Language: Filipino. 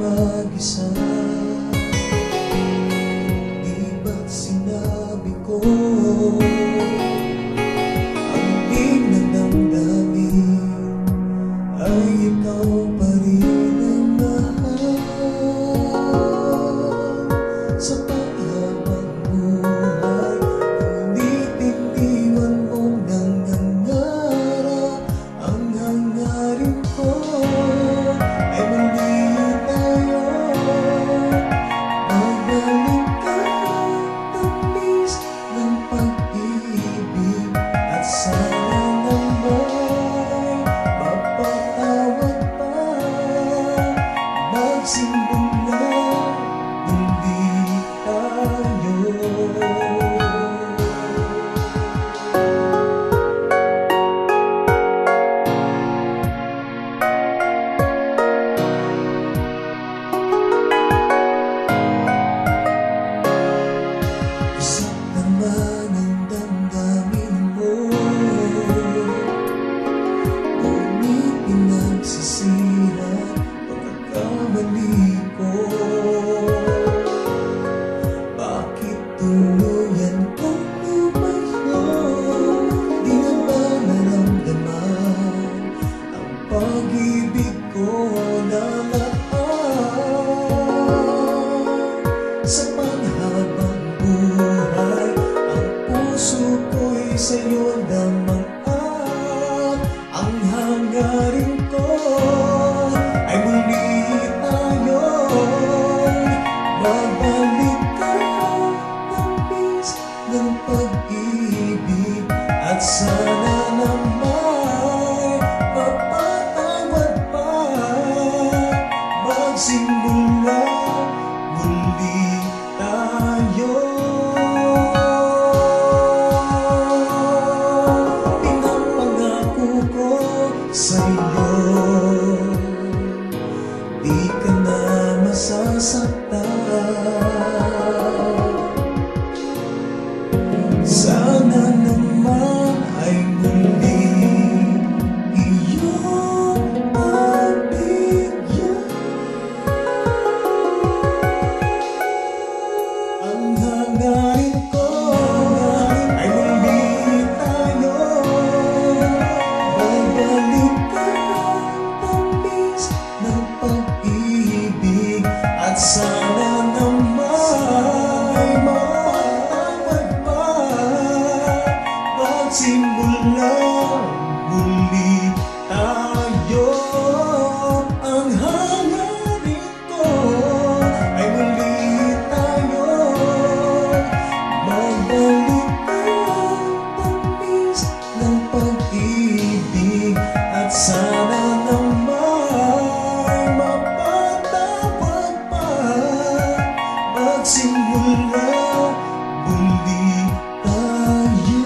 mag-isa. Di ba't sinabi ko ang tig na damdamin ay ikaw pa rin ang mahal. Sa paghabang buhay, ngunit iniwan mong nangangarap. Ang hangarin ko ay muli tayo. Magbalik ka, tamis ng pag-ibig, at sana naman mapatawad pa. Magsimbong na muli tayo. Isang naman ang damdamin mo, ngunit pinagsisihan pagkakamali ko. Bakit tuluyan kong lumayo? Di na ba naramdaman ang pag-ibig ko na sa panghabang buhay? Ang puso ko'y sa'yo damang-at. Ang hangarin ko ay muli tayo. Magbalik ka, tamis ng pag-ibig, at sana naman mapatawad pa. Magsimula muli tayo. Pinapangako ko sa'yo, di ka na masasaktan. Sana naman ay muli iyong pagbigyan. Ang hangarin ko ay muli tayo. Magbalik ka, tamis ng pag-ibig, at sana naman mapatawad pa. Magsimula muli tayo. Ang hangarin ko ay muli tayo. Magbalik ka, tamis ng pag-ibig, at sana naman mapatawad pa. Magsimula muli tayo.